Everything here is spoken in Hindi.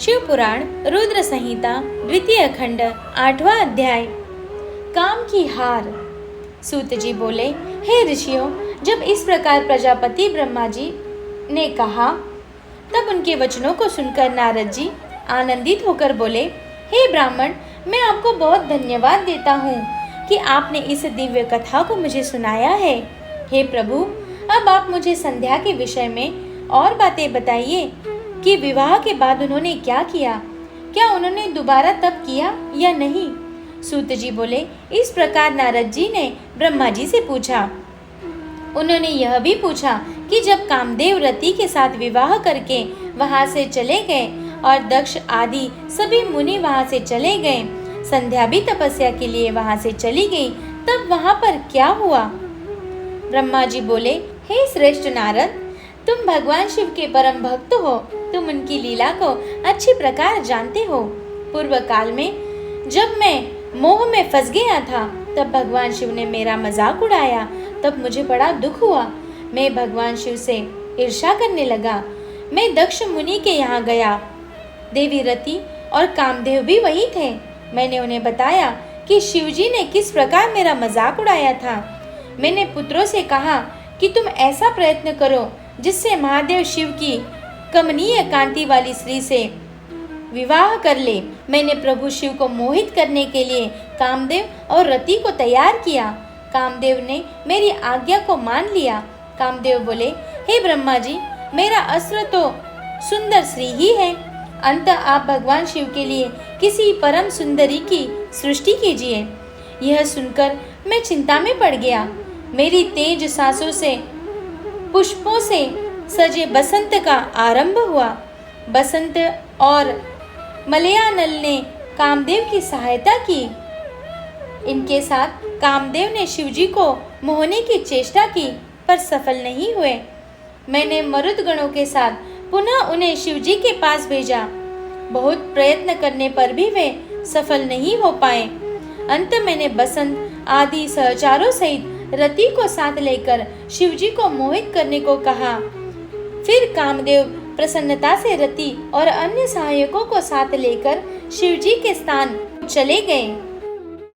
शिव पुराण रुद्र संहिता द्वितीय खंड 8वां अध्याय। काम की हार। सूत जी बोले, हे ऋषियों, जब इस प्रकार प्रजापति ब्रह्मा जी ने कहा तब उनके वचनों को सुनकर नारद जी आनंदित होकर बोले, हे ब्राह्मण, मैं आपको बहुत धन्यवाद देता हूँ कि आपने इस दिव्य कथा को मुझे सुनाया है। हे प्रभु, अब आप मुझे संध्या के विषय में और बातें बताइए कि विवाह के बाद उन्होंने क्या किया, क्या उन्होंने दोबारा तप किया या नहीं। सूत जी बोले, इस प्रकार नारद जी ने ब्रह्मा जी से पूछा। उन्होंने यह भी पूछा कि जब कामदेव रति के साथ विवाह करके वहां से चले गए और दक्ष आदि सभी मुनि वहां से चले गए, संध्या भी तपस्या के लिए वहां से चली गई, तब वहां पर क्या हुआ। ब्रह्मा जी बोले, हे श्रेष्ठ नारद, तुम भगवान शिव के परम भक्त हो, तुम उनकी लीला को अच्छी प्रकार जानते हो। पूर्व काल में जब मैं मोह में फंस गया था, तब भगवान शिव ने मेरा मजाक उड़ाया, तब मुझे बड़ा दुख हुआ। मैं भगवान शिव से ईर्ष्या करने लगा। मैं दक्ष मुनि के यहाँ गया, देवी रति और कामदेव भी वही थे। मैंने उन्हें बताया कि शिवजी ने किस प्रकार मेरा मजाक उड़ाया था। मैंने पुत्रों से कहा कि तुम ऐसा प्रयत्न करो जिससे महादेव शिव की कमनीय कांति वाली स्त्री से विवाह कर ले। मैंने प्रभु शिव को मोहित करने के लिए कामदेव और रति को तैयार किया। कामदेव ने मेरी आज्ञा को मान लिया। कामदेव बोले, हे ब्रह्मा जी, मेरा अस्त्र तो सुंदर स्त्री ही है। अंत आप भगवान शिव के लिए किसी परम सुंदरी की सृष्टि कीजिए। यह सुनकर मैं चिंता में पड़ गया। मेरी तेज सांसों से पुष्पों से सजे बसंत का आरंभ हुआ। बसंत और मलयानल ने कामदेव की सहायता की। इनके साथ कामदेव ने शिवजी को मोहने की चेष्टा की, पर सफल नहीं हुए। मैंने मरुदगणों के साथ पुनः उन्हें शिवजी के पास भेजा। बहुत प्रयत्न करने पर भी वे सफल नहीं हो पाए। अंत मैंने बसंत आदि सहचारों सहित रति को साथ लेकर शिवजी को मोहित करने को कहा। फिर कामदेव प्रसन्नता से रति और अन्य सहायकों को साथ लेकर शिवजी के स्थान चले गए।